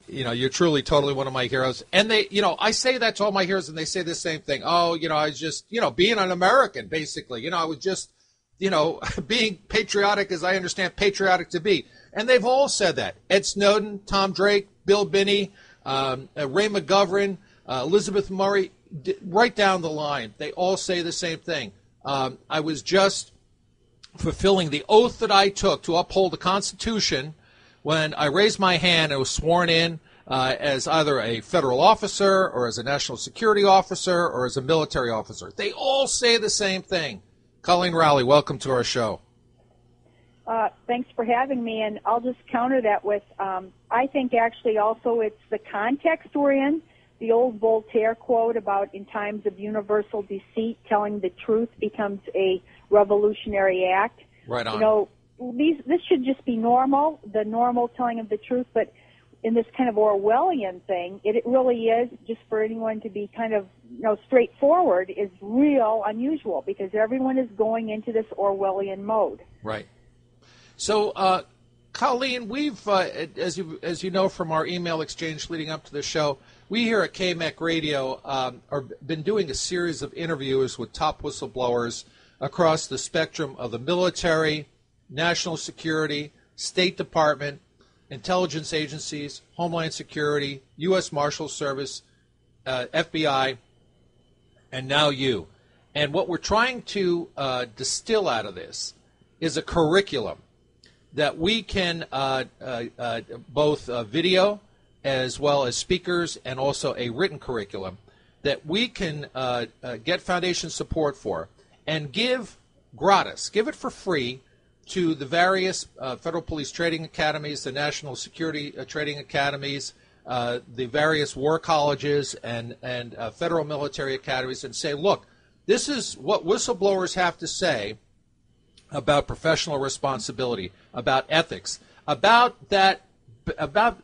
you're truly, totally one of my heroes. And they, I say that to all my heroes, and they say the same thing. Oh, I was just, being an American, basically. I was just, being patriotic as I understand patriotic to be. And they've all said that. Ed Snowden, Tom Drake, Bill Binney, Ray McGovern, Elizabeth Murray, right down the line. They all say the same thing. I was just fulfilling the oath that I took to uphold the Constitution when I raised my hand and was sworn in as either a federal officer or as a national security officer or as a military officer. They all say the same thing. Coleen Rowley, welcome to our show. Thanks for having me, and I'll just counter that with, I think actually also it's the context we're in. The old Voltaire quote about in times of universal deceit, telling the truth becomes a revolutionary act. Right on. This should just be normal, the normal telling of the truth, but in this kind of Orwellian thing, it really is, just for anyone to be kind of straightforward, is real unusual because everyone is going into this Orwellian mode. Right. So, Coleen, we've, as you know from our email exchange leading up to the show, we here at KMEC Radio are been doing a series of interviews with top whistleblowers across the spectrum of the military, national security, State Department, intelligence agencies, Homeland Security, U.S. Marshal Service, FBI, and now you. And what we're trying to distill out of this is a curriculum that we can both video as well as speakers and also a written curriculum that we can get foundation support for and give gratis, give it for free to the various federal police training academies, the national security training academies, the various war colleges and federal military academies, and say, look, this is what whistleblowers have to say about professional responsibility, about ethics, about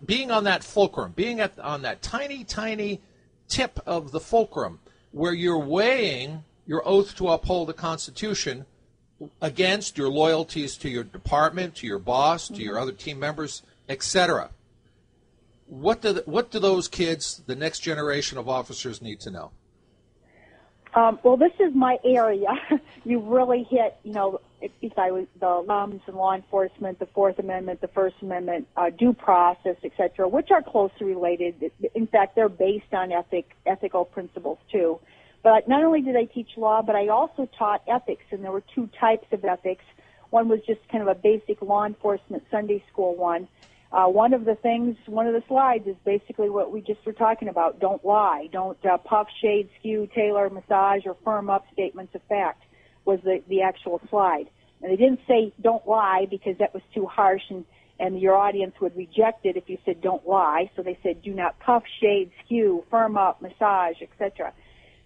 being on that fulcrum, being on that tiny, tiny tip of the fulcrum where you're weighing your oath to uphold the Constitution against your loyalties to your department, to your boss, to your other team members, etc. What do those kids, the next generation of officers, need to know? Well, this is my area. You really hit, if I was the LUMs and law enforcement, the Fourth Amendment, the First Amendment, due process, etc., which are closely related. In fact, they're based on ethical principles too. But not only did I teach law, but I also taught ethics, and there were two types of ethics. One was just kind of a basic law enforcement Sunday school one. One of the slides is basically what we just were talking about. Don't lie. Don't puff, shade, skew, tailor, massage, or firm up statements of fact was the actual slide. And they didn't say don't lie because that was too harsh and your audience would reject it if you said don't lie. So they said do not puff, shade, skew, firm up, massage, etc.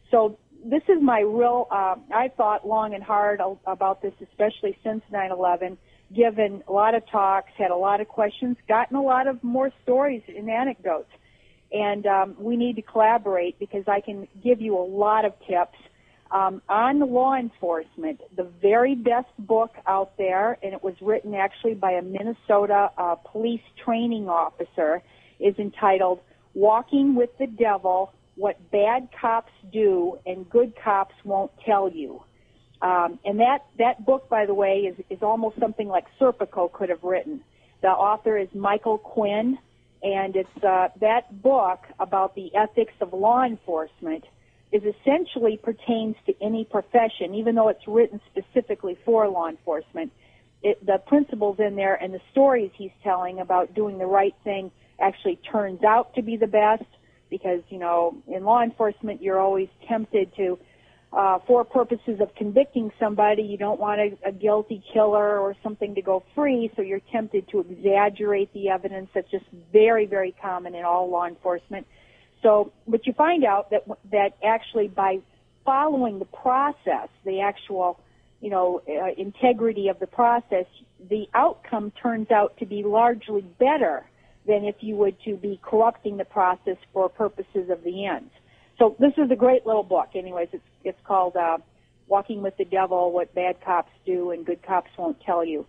So this is my real, I thought long and hard about this, especially since 9/11, given a lot of talks, had a lot of questions, gotten a lot of more stories and anecdotes. And we need to collaborate because I can give you a lot of tips. On law enforcement, the very best book out there, and it was written actually by a Minnesota police training officer, is entitled Walking with the Devil, What Bad Cops Do and Good Cops Won't Tell You. And that book, by the way, is almost something like Serpico could have written. The author is Michael Quinn, and it's that book about the ethics of law enforcement is essentially pertains to any profession, even though it's written specifically for law enforcement. The principles in there and the stories he's telling about doing the right thing actually turns out to be the best because, in law enforcement, you're always tempted to, for purposes of convicting somebody, you don't want a guilty killer or something to go free, so you're tempted to exaggerate the evidence. That's just very, very common in all law enforcement. So, but you find out that actually by following the process, the actual, integrity of the process, the outcome turns out to be largely better than if you would to be corrupting the process for purposes of the ends. So this is a great little book. Anyways, it's called Walking with the Devil, What Bad Cops Do and Good Cops Won't Tell You.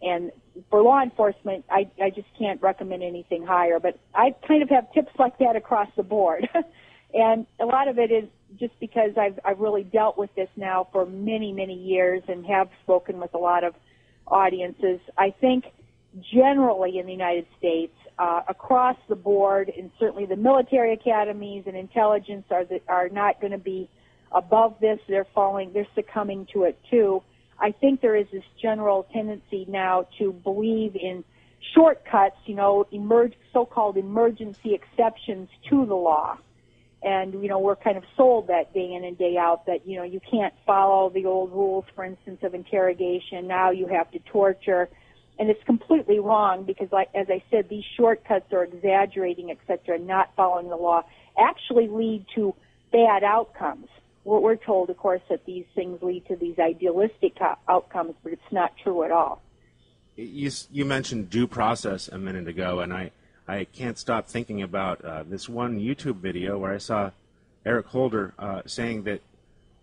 And for law enforcement, I just can't recommend anything higher. But I kind of have tips like that across the board. And a lot of it is just because I've really dealt with this now for many, many years and have spoken with a lot of audiences. I think generally in the United States, across the board, and certainly the military academies and intelligence are not going to be above this. They're succumbing to it too. I think there is this general tendency now to believe in shortcuts, so-called emergency exceptions to the law. And, we're kind of sold that day in and day out that, you can't follow the old rules, for instance, of interrogation. Now you have to torture. And it's completely wrong because, as I said, these shortcuts are exaggerating, et cetera, not following the law, actually lead to bad outcomes. We're told, of course, that these things lead to these idealistic outcomes, but it's not true at all. You mentioned due process a minute ago, and I can't stop thinking about this one YouTube video where I saw Eric Holder saying that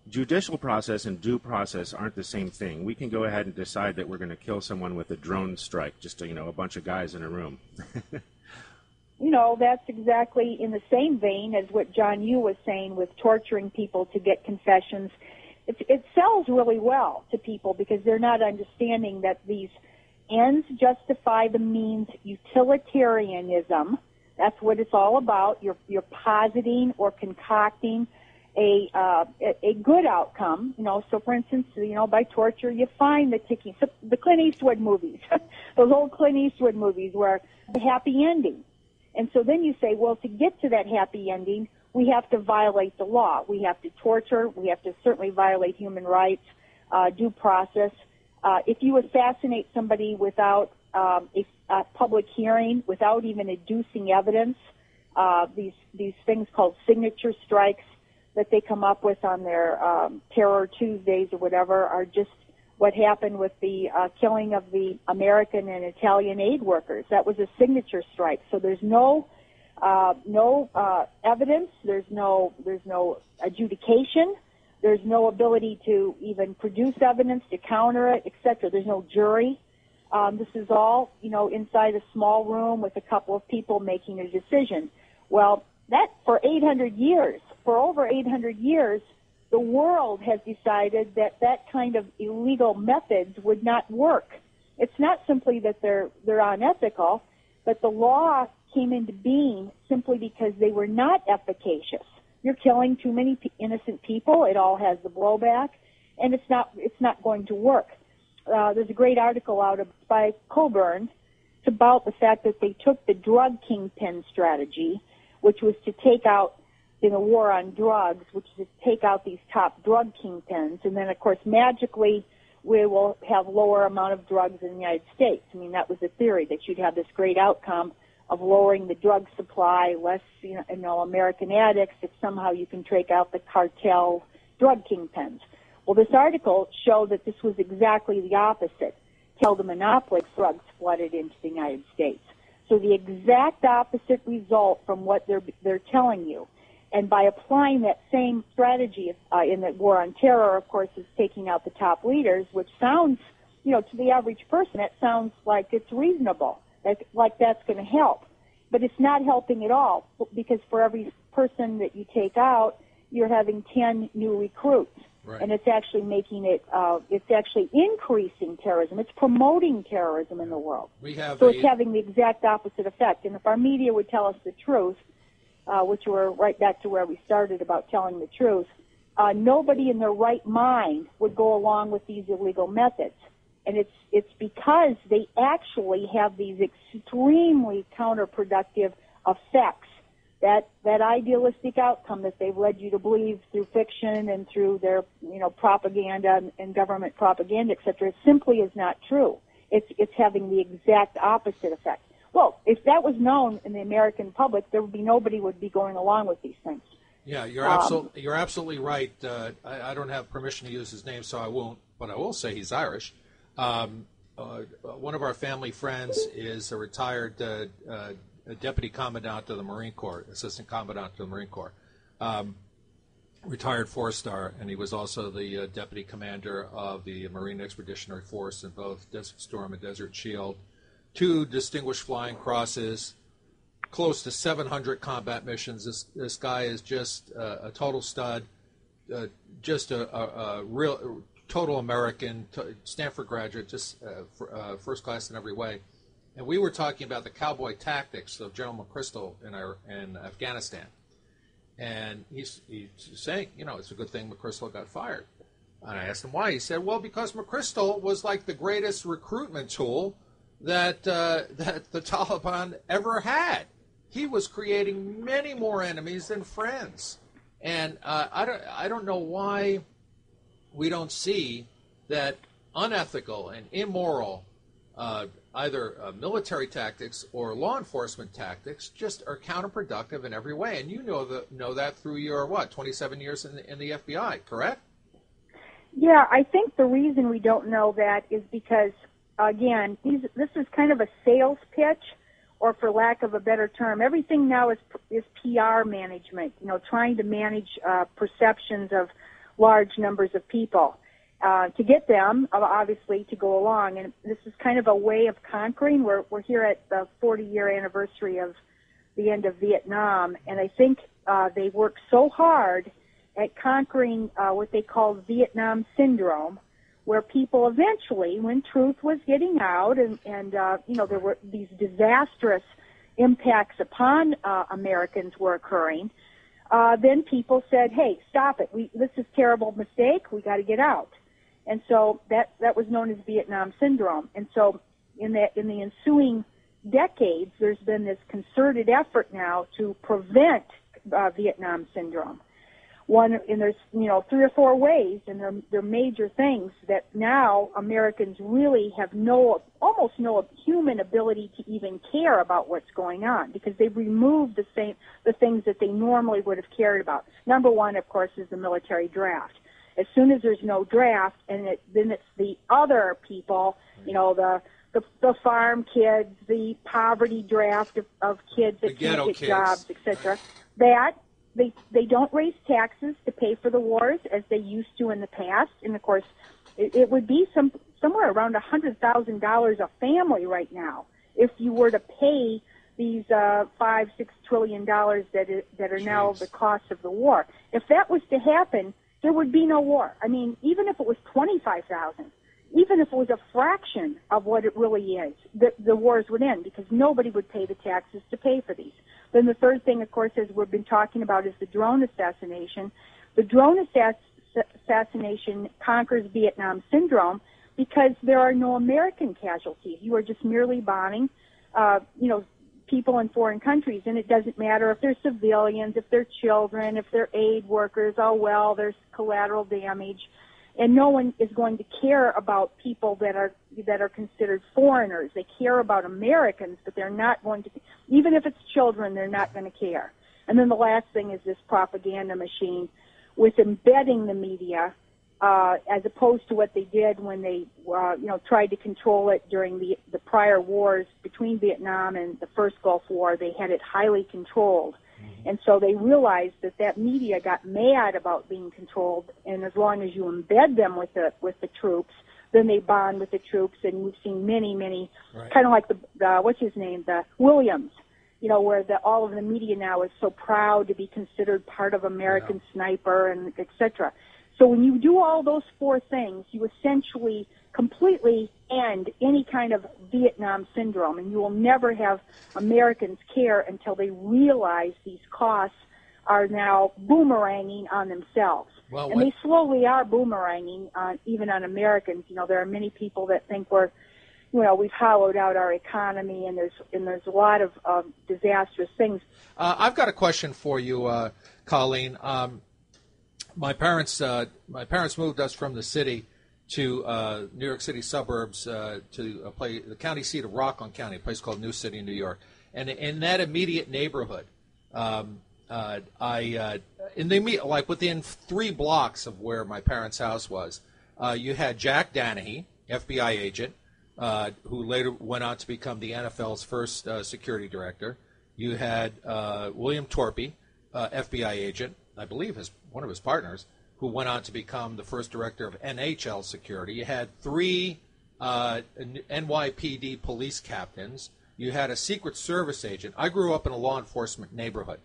judicial process and due process aren't the same thing. We can go ahead and decide that we're going to kill someone with a drone strike, just a bunch of guys in a room. That's exactly in the same vein as what John Yoo was saying with torturing people to get confessions. It sells really well to people because they're not understanding that these ends justify the means. Utilitarianism, that's what it's all about. You're positing or concocting a good outcome. So for instance, by torture you find the Clint Eastwood movies, those old Clint Eastwood movies where the happy ending. And so then you say, well, to get to that happy ending, we have to violate the law. We have to torture. We have to certainly violate human rights, due process. If you assassinate somebody without a public hearing, without even adducing evidence, these things called signature strikes that they come up with on their Terror Tuesdays or whatever are just what happened with the killing of the American and Italian aid workers. That was a signature strike. So there's no evidence. There's no adjudication. There's no ability to even produce evidence to counter it, etc. There's no jury. This is all, inside a small room with a couple of people making a decision. Well, that for over 800 years, the world has decided that kind of illegal methods would not work. It's not simply that they're unethical, but the law came into being simply because they were not efficacious. You're killing too many innocent people. It all has the blowback, and it's not going to work. There's a great article out by Coburn. It's about the fact that they took the drug kingpin strategy, which was to take out, in the war on drugs, which is to take out these top drug kingpins, and then, of course, magically we will have lower amount of drugs in the United States. I mean, that was the theory, that you'd have this great outcome of lowering the drug supply, less, American addicts, if somehow you can take out the cartel drug kingpins. Well, this article showed that this was exactly the opposite, till the monopoly drugs flooded into the United States. So the exact opposite result from what they're telling you. And by applying that same strategy in the war on terror, of course, is taking out the top leaders, which sounds, to the average person, it sounds like it's reasonable, like that's going to help. But it's not helping at all, because for every person that you take out, you're having 10 new recruits. Right. And it's actually it's actually increasing terrorism. It's promoting terrorism in the world. It's having the exact opposite effect. And if our media would tell us the truth, which we're right back to where we started about telling the truth, nobody in their right mind would go along with these illegal methods. And it's because they actually have these extremely counterproductive effects. That idealistic outcome that they've led you to believe through fiction and through their propaganda and government propaganda, etc., simply is not true. It's having the exact opposite effect. Well, if that was known in the American public, there would be nobody would be going along with these things. Yeah, you're absolutely right. I don't have permission to use his name, so I won't. But I will say he's Irish. One of our family friends is a retired deputy commandant of the Marine Corps, assistant commandant to the Marine Corps. retired four-star, and he was also the deputy commander of the Marine Expeditionary Force in both Desert Storm and Desert Shield. 2 distinguished flying crosses, close to 700 combat missions. This guy is just a total stud, just a real total American, Stanford graduate, just first class in every way. And we were talking about the cowboy tactics of General McChrystal in Afghanistan. And he's saying, it's a good thing McChrystal got fired. And I asked him why. He said, well, because McChrystal was like the greatest recruitment tool that the Taliban ever had. He was creating many more enemies than friends. And I don't know why we don't see that unethical and immoral either military tactics or law enforcement tactics just are counterproductive in every way. And you know that through your, 27 years in the FBI, correct? Yeah, I think the reason we don't know that is because, again, this is kind of a sales pitch, or for lack of a better term, everything now is PR management, trying to manage perceptions of large numbers of people. To get them, obviously, to go along. And this is kind of a way of conquering. We're here at the 40-year anniversary of the end of Vietnam, and I think they worked so hard at conquering what they call Vietnam syndrome, where people eventually, when truth was getting out and there were these disastrous impacts upon Americans were occurring, then people said, hey, stop it. This is a terrible mistake. We got to get out. And so that was known as Vietnam syndrome. And so in the ensuing decades, there's been this concerted effort now to prevent Vietnam syndrome. And there's 3 or 4 ways, and they're major things that now Americans really have almost no human ability to even care about what's going on, because they've removed the things that they normally would have cared about. Number 1, of course, is the military draft. As soon as there's no draft, then it's the other people, the farm kids, the poverty draft of kids that can't get jobs, etc. That they don't raise taxes to pay for the wars as they used to in the past, and of course, it would be somewhere around $100,000 a family right now if you were to pay these $5-6 trillion that are now the cost of the war. If that was to happen, there would be no war. I mean, even if it was 25,000, even if it was a fraction of what it really is, the wars would end, because nobody would pay the taxes to pay for these. Then the third thing, of course, as we've been talking about, is the drone assassination. The drone assassination conquers Vietnam syndrome because there are no American casualties. You are just merely bombing, people in foreign countries, and it doesn't matter if they're civilians, if they're children, if they're aid workers. Oh, well, there's collateral damage. And no one is going to care about people that are considered foreigners. They care about Americans, but they're not going to, even if it's children, they're not going to care. And then the last thing is this propaganda machine with embedding the media, as opposed to what they did when they, tried to control it during the prior wars between Vietnam and the first Gulf War. They had it highly controlled. And so they realized that media got mad about being controlled, and as long as you embed them with the troops, then they bond with the troops. And we've seen many, right, kind of like the Williams, where all of the media now is so proud to be considered part of American Sniper and et cetera. So when you do all those 4 things, you essentially completely end any kind of Vietnam syndrome, and you will never have Americans care until they realize these costs are now boomeranging on themselves. And they slowly are boomeranging even on Americans. There are many people that think we've hollowed out our economy, and there's a lot of disastrous things. I've got a question for you, Coleen. My parents moved us from the city to New York City suburbs to the county seat of Rockland County, a place called New City, New York. And in that immediate neighborhood, within 3 blocks of where my parents' house was, you had Jack Danahy, FBI agent, who later went on to become the NFL's first security director. You had William Torpy, FBI agent, I believe one of his partners, who went on to become the first director of NHL security. You had 3 NYPD police captains. You had a Secret Service agent. I grew up in a law enforcement neighborhood.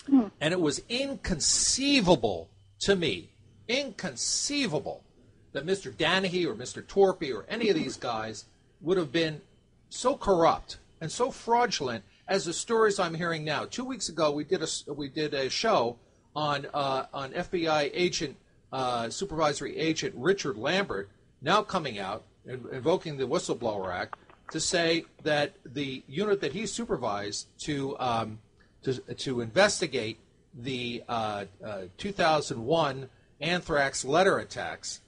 And it was inconceivable to me, that Mr. Danahy or Mr. Torpy or any of these guys would have been so corrupt and so fraudulent as the stories I'm hearing now. 2 weeks ago, we did a show on FBI agent, supervisory agent Richard Lambert, now coming out, invoking the Whistleblower Act, to say that the unit that he supervised to investigate the 2001 Anthrax letter attacks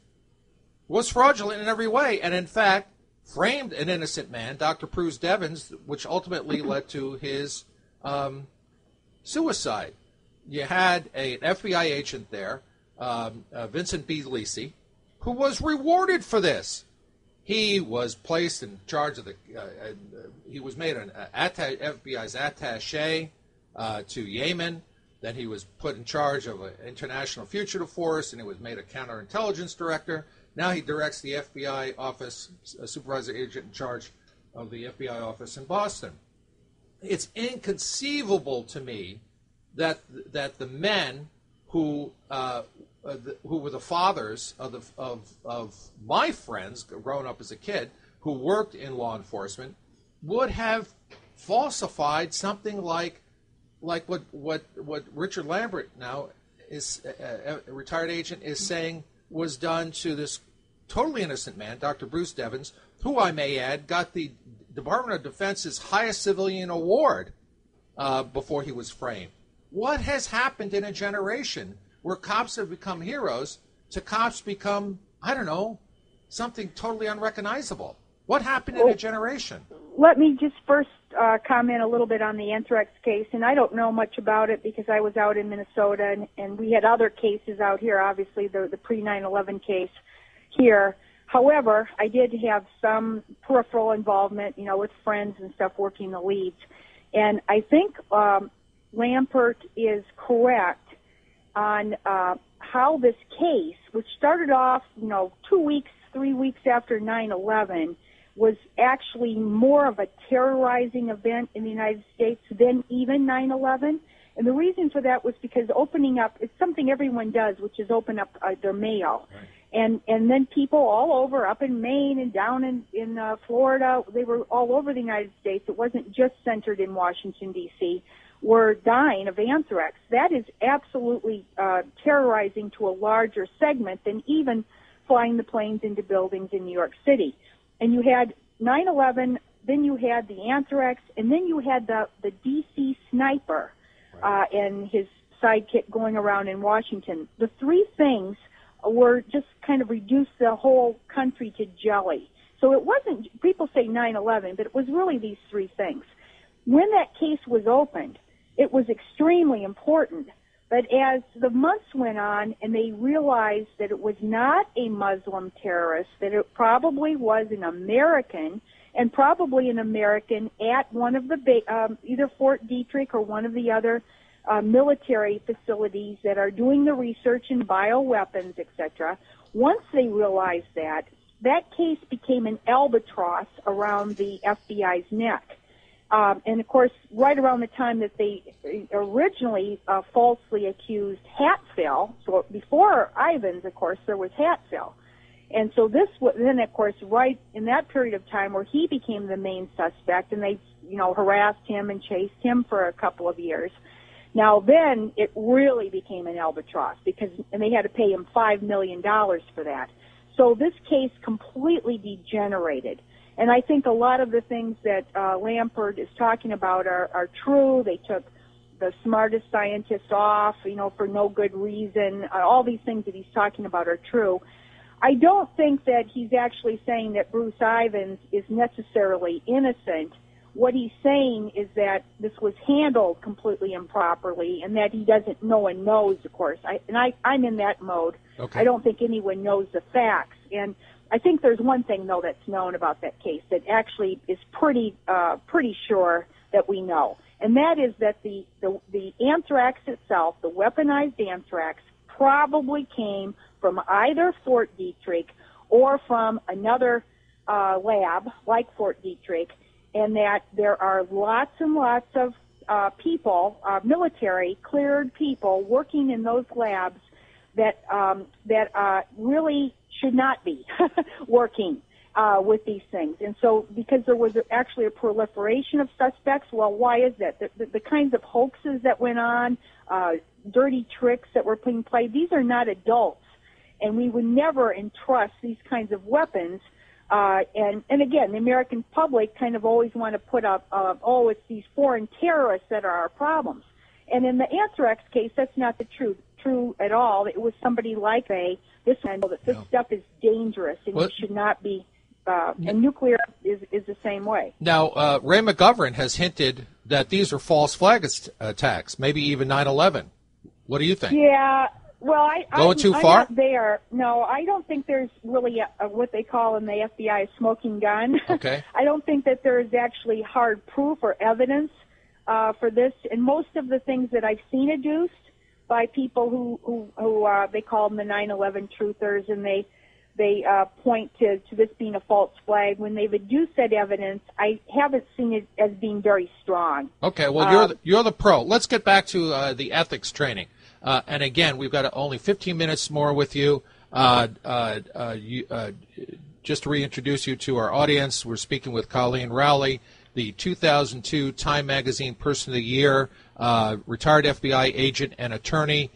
was fraudulent in every way, and in fact framed an innocent man, Dr. Bruce Devins, which ultimately led to his suicide. You had an FBI agent there, Vincent B. Lisi, who was rewarded for this. He was placed in charge of he was made an FBI's attaché to Yemen. Then he was put in charge of an international fugitive force, and he was made a counterintelligence director. Now he directs the FBI office, a supervisor agent in charge of the FBI office in Boston. It's inconceivable to me that the men who were the fathers of my friends growing up as a kid who worked in law enforcement would have falsified something like what Richard Lambert now is a retired agent is saying was done to this totally innocent man, Dr. Bruce Devins, who I may add got the Department of Defense's highest civilian award before he was framed. What has happened in a generation where cops have become heroes to cops become, I don't know, something totally unrecognizable? What happened in a generation? Let me just first comment a little bit on the Anthrax case, and I don't know much about it because I was out in Minnesota, and we had other cases out here, obviously the pre-9/11 case here. However, I did have some peripheral involvement, with friends and stuff working the leads. And I think Lampert is correct on how this case, which started off, 2 weeks, 3 weeks after 9/11, was actually more of a terrorizing event in the United States than even 9/11. And the reason for that was because opening up, it's something everyone does, which is open up their mail. Right. And then people all over, up in Maine and down in Florida, they were all over the United States. It wasn't just centered in Washington, D.C., were dying of anthrax. That is absolutely terrorizing to a larger segment than even flying the planes into buildings in New York City. And you had 9/11, then you had the anthrax, and then you had the D.C. sniper and his sidekick going around in Washington. The three things were just kind of reduced the whole country to jelly. So it wasn't, people say 9/11, but it was really these three things. When that case was opened, it was extremely important. But as the months went on and they realized that it was not a Muslim terrorist, that it probably was an American, and probably an American at one of the, either Fort Detrick or one of the other military facilities that are doing the research in bioweapons, etc. Once they realized that, that case became an albatross around the FBI's neck. And, of course, right around the time that they originally falsely accused Hatfill, so before Ivins, of course, there was Hatfill. And so this was, then, of course, right in that period of time where he became the main suspect, and they, harassed him and chased him for a couple of years. Now, then it really became an albatross and they had to pay him $5 million for that. So this case completely degenerated. And I think a lot of the things that Lampert is talking about are true. They took the smartest scientists off, for no good reason. All these things that he's talking about are true. I don't think that he's actually saying that Bruce Ivins is necessarily innocent. What he's saying is that this was handled completely improperly and that he doesn't know one knows, of course. I'm in that mode. Okay. I don't think anyone knows the facts. And I think there's one thing, though, that's known about that case that actually is pretty sure that we know. And that is that the anthrax itself, the weaponized anthrax, probably came from either Fort Detrick or from another lab like Fort Detrick, and that there are lots and lots of people, military cleared people working in those labs that really should not be working with these things. And so because there was actually a proliferation of suspects, well, why is that? The kinds of hoaxes that went on, dirty tricks that were being played, these are not adults. And we would never entrust these kinds of weapons. And again, the American public kind of always want to put up, it's these foreign terrorists that are our problems. And in the anthrax case, that's not the true at all. It was somebody like this stuff is dangerous and it should not be. And nuclear is the same way. Now, Ray McGovern has hinted that these are false flag attacks, maybe even 9/11. What do you think? Yeah. Well, I'm far? Not there. No, I don't think there's really what they call in the FBI a smoking gun. Okay. I don't think that there is actually hard proof or evidence for this. And most of the things that I've seen adduced by people who they call them the 9/11 truthers, and they point to this being a false flag. When they've adduced that evidence, I haven't seen it as being very strong. Okay. Well, you're the pro. Let's get back to the ethics training. And again, we've got only 15 minutes more with you. Just to reintroduce you to our audience, we're speaking with Coleen Rowley, the 2002 Time Magazine Person of the Year, retired FBI agent and attorney.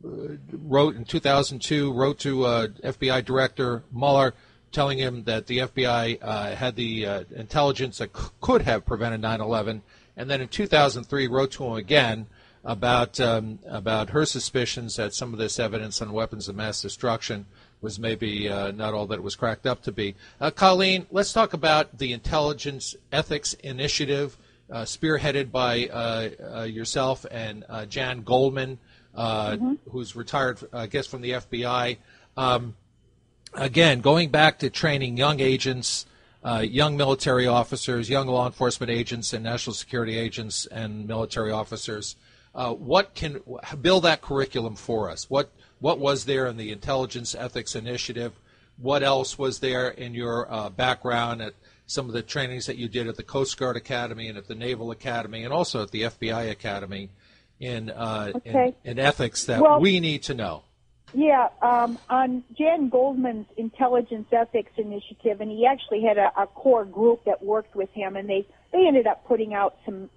Wrote in 2002, wrote to FBI Director Mueller, telling him that the FBI had the intelligence that could have prevented 9/11. And then in 2003, wrote to him again about her suspicions that some of this evidence on weapons of mass destruction was maybe not all that it was cracked up to be. Coleen, let's talk about the Intelligence Ethics Initiative, spearheaded by yourself and Jan Goldman, who's retired, I guess, from the FBI. Again, going back to training young agents, young military officers, young law enforcement agents, and national security agents and military officers. What can build that curriculum for us? What was there in the Intelligence Ethics Initiative? What else was there in your background at some of the trainings that you did at the Coast Guard Academy and at the Naval Academy and also at the FBI Academy in ethics that we need to know? Yeah, on Jan Goldman's Intelligence Ethics Initiative, and he actually had a core group that worked with him, and they ended up putting out some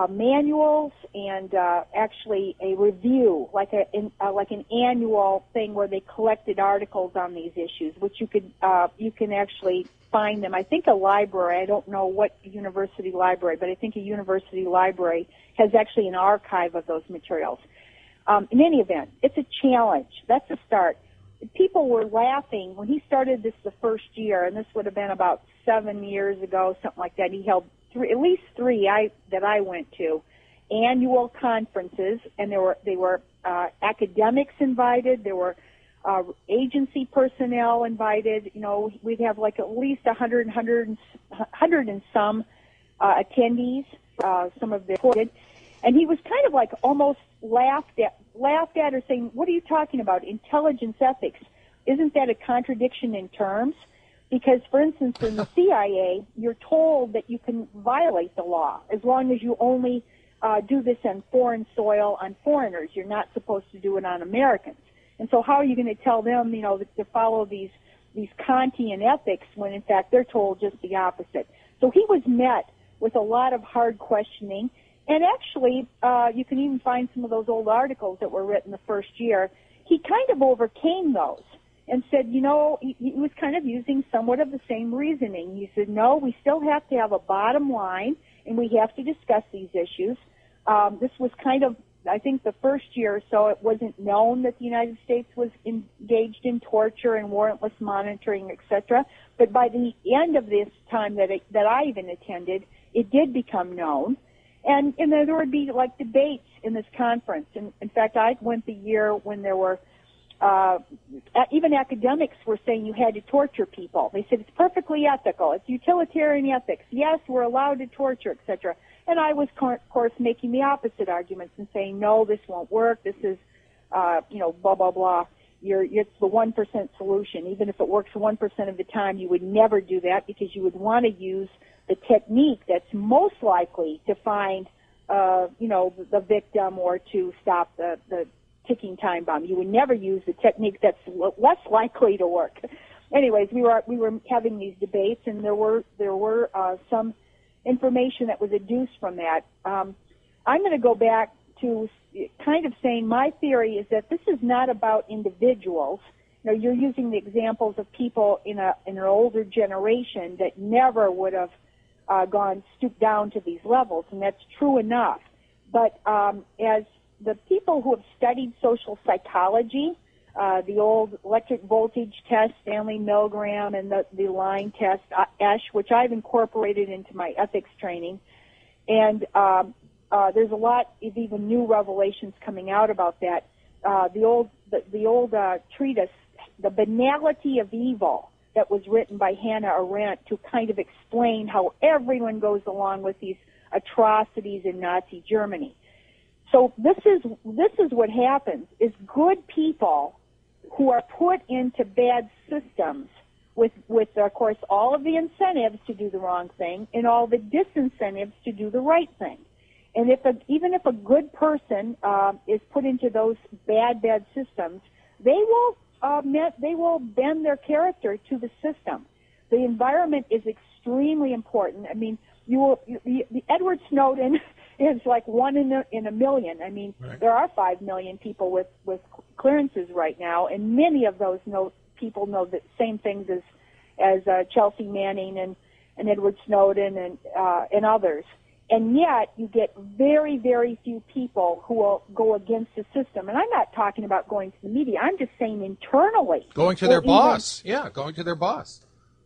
manuals and actually a review, like an annual thing where they collected articles on these issues, which you can actually find them. I think a library, I don't know what university library, but I think a university library has actually an archive of those materials. In any event, it's a challenge. That's a start. People were laughing when he started this the first year, and this would have been about 7 years ago, something like that. He held at least three that I went to, annual conferences, and they were academics invited. There were agency personnel invited. You know, we'd have like at least 100 and some attendees. Some of them, and he was kind of like almost laughed at or saying, "What are you talking about? Intelligence ethics? Isn't that a contradiction in terms?" Because, for instance, in the CIA, you're told that you can violate the law as long as you only do this on foreign soil on foreigners. You're not supposed to do it on Americans. And so how are you going to tell them, you know, to follow these Kantian ethics when, in fact, they're told just the opposite? So he was met with a lot of hard questioning. And actually, you can even find some of those old articles that were written the first year. He kind of overcame those and said, you know, he was kind of using somewhat of the same reasoning. He said, no, we still have to have a bottom line, and we have to discuss these issues. This was kind of, I think, the first year or so, it wasn't known that the United States was engaged in torture and warrantless monitoring, etc. But by the end of this time that I even attended, it did become known. And there would be, like, debates in this conference. And, in fact, I went the year when there were Even academics were saying you had to torture people. They said it's perfectly ethical. It's utilitarian ethics. Yes, we're allowed to torture, etc. And I was, of course, making the opposite arguments and saying, no, this won't work. This is, blah, blah, blah. It's the 1% solution. Even if it works 1% of the time, you would never do that because you would want to use the technique that's most likely to find, the victim or to stop the ticking time bomb. You would never use the technique that's less likely to work. Anyways, we were having these debates, and there were some information that was adduced from that. I'm going to go back to kind of saying my theory is that this is not about individuals. You're using the examples of people in an older generation that never would have stooped down to these levels, and that's true enough. But as the people who have studied social psychology, the old electric voltage test, Stanley Milgram, and the line test, ESH, which I've incorporated into my ethics training, and there's a lot of even new revelations coming out about that. The old treatise, The Banality of Evil, that was written by Hannah Arendt to kind of explain how everyone goes along with these atrocities in Nazi Germany. So this is what happens, is good people who are put into bad systems with of course, all of the incentives to do the wrong thing and all the disincentives to do the right thing. And even if a good person is put into those bad systems, they will bend their character to the system. The environment is extremely important. I mean, Edward Snowden is like one in a million. I mean, right. There are 5 million people with clearances right now, and many of those people know the same things as Chelsea Manning and Edward Snowden and others. And yet, you get very, very few people who will go against the system. And I'm not talking about going to the media. I'm just saying internally. Going to their boss. Yeah, going to their boss.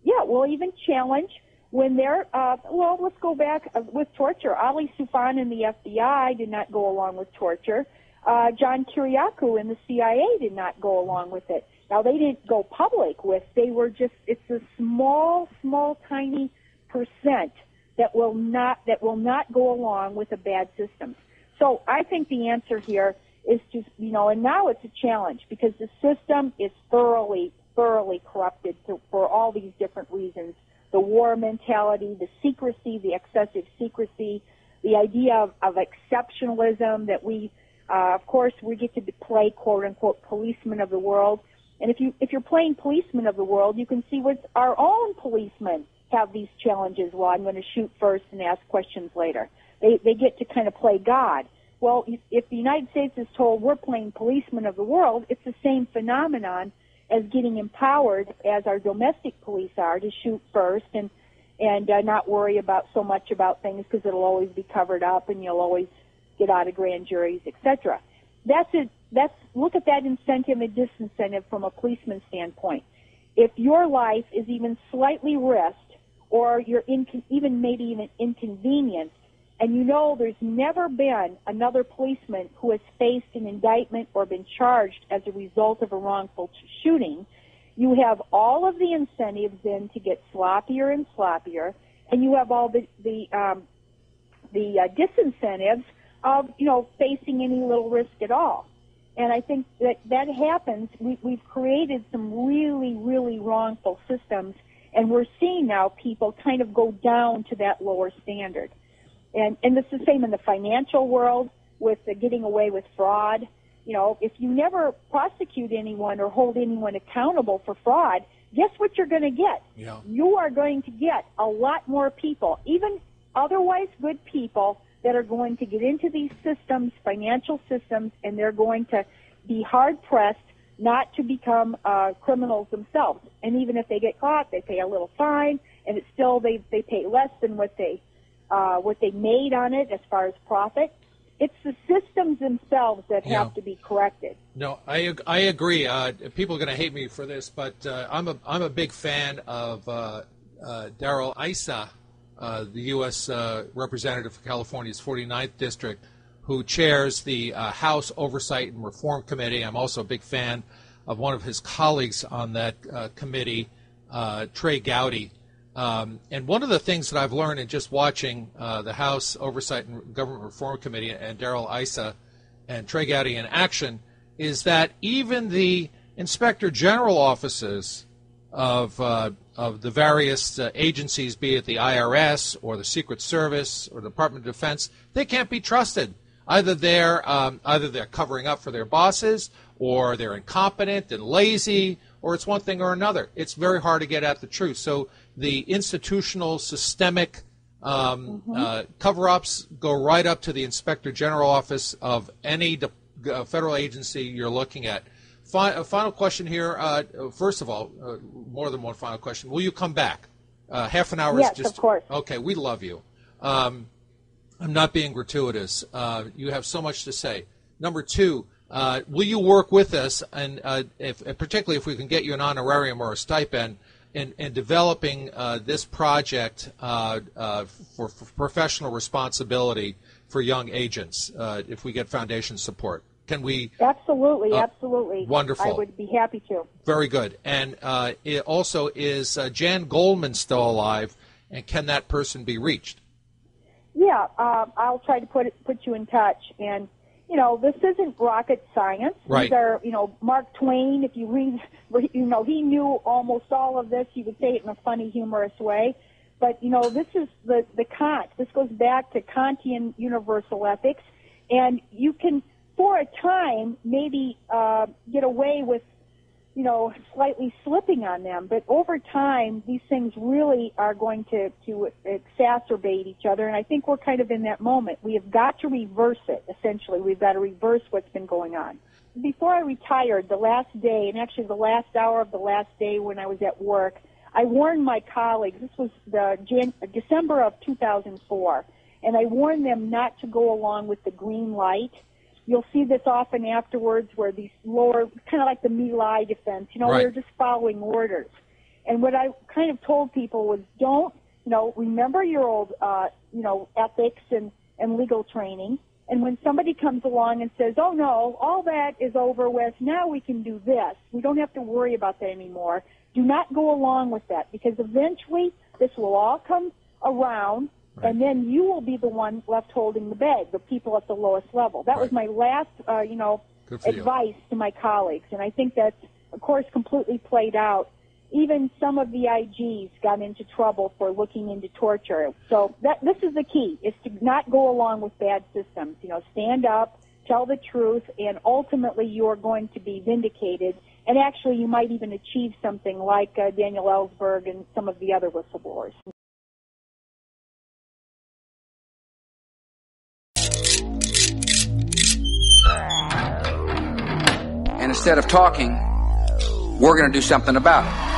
Yeah, we'll even challenge when they're, let's go back with torture. Ali Soufan in the FBI did not go along with torture. John Kiriakou in the CIA did not go along with it. Now, they didn't go public with, it's a small, tiny percent that will not go along with a bad system. So I think the answer here is just, and now it's a challenge because the system is thoroughly corrupted for all these different reasons. The war mentality, the secrecy, the excessive secrecy, the idea of exceptionalism that we, of course, we get to play quote unquote policemen of the world. And if you're playing policemen of the world, you can see what our own policemen have these challenges. Well, I'm going to shoot first and ask questions later. They get to kind of play God. Well, if the United States is told we're playing policemen of the world, it's the same phenomenon as getting empowered as our domestic police are to shoot first and not worry about so much about things because it'll always be covered up and you'll always get out of grand juries, etc. Look at that incentive and disincentive from a policeman's standpoint. If your life is even slightly risked or you're even inconvenienced, and there's never been another policeman who has faced an indictment or been charged as a result of a wrongful shooting, you have all of the incentives then to get sloppier and sloppier, and you have all the disincentives of facing any little risk at all. And I think that happens. We've created some really, really wrongful systems, and we're seeing now people kind of go down to that lower standard. And it's the same in the financial world with the getting away with fraud. If you never prosecute anyone or hold anyone accountable for fraud, guess what you're going to get? Yeah. You are going to get a lot more people, even otherwise good people, that are going to get into these systems, financial systems, and they're going to be hard-pressed not to become criminals themselves. And even if they get caught, they pay a little fine, and it's still they pay less than what they made on it as far as profit. It's the systems themselves that have to be corrected. No, I agree. People are going to hate me for this, but I'm a big fan of Darrell Issa, the U.S. representative for California's 49th District, who chairs the House Oversight and Reform Committee. I'm also a big fan of one of his colleagues on that committee, Issa Gowdy. And one of the things that I've learned in just watching the House Oversight and Government Reform Committee and Darrell Issa and Issa Gowdy in action is that even the Inspector General offices of the various agencies, be it the IRS or the Secret Service or the Department of Defense, they can't be trusted. Either they're covering up for their bosses, or they're incompetent and lazy, or it's one thing or another. It's very hard to get at the truth. So the institutional, systemic cover-ups go right up to the Inspector General office of any federal agency you're looking at. A final question here. First of all, more than one final question. Will you come back? Half an hour yes, is just... Yes, of course. Okay, we love you. I'm not being gratuitous. You have so much to say. Number two, will you work with us, and particularly if we can get you an honorarium or a stipend, in developing this project for professional responsibility for young agents, if we get foundation support? Can we? Absolutely, absolutely. Wonderful. I would be happy to. Very good. And it also, is Jan Goldman still alive, and can that person be reached? Yeah, I'll try to put you in touch. And, you know, this isn't rocket science. Right. These are, you know, Mark Twain, if you read, you know, he knew almost all of this. He would say it in a funny, humorous way. But, you know, this is the Kant. This goes back to Kantian universal ethics. And you can, for a time, maybe get away with, you know, slightly slipping on them. But over time, these things really are going to exacerbate each other. And I think we're kind of in that moment. We have got to reverse it, essentially. We've got to reverse what's been going on. Before I retired, the last day, and actually the last hour of the last day when I was at work, I warned my colleagues. This was December of 2004. And I warned them not to go along with the green light. You'll see this often afterwards where these lower, kind of like the Me Lie defense, you know, right. They're just following orders. And what I kind of told people was don't, you know, remember your old, you know, ethics and legal training. And when somebody comes along and says, oh, no, all that is over with, now we can do this. We don't have to worry about that anymore. Do not go along with that, because eventually this will all come around. Right. And then you will be the one left holding the bag, the people at the lowest level. That was my last, you know, advice to my colleagues. And I think that's, of course, completely played out. Even some of the IGs got into trouble for looking into torture. So this is the key, is to not go along with bad systems. You know, stand up, tell the truth, and ultimately you're going to be vindicated. And actually you might even achieve something like Daniel Ellsberg and some of the other whistleblowers. And instead of talking, we're going to do something about it.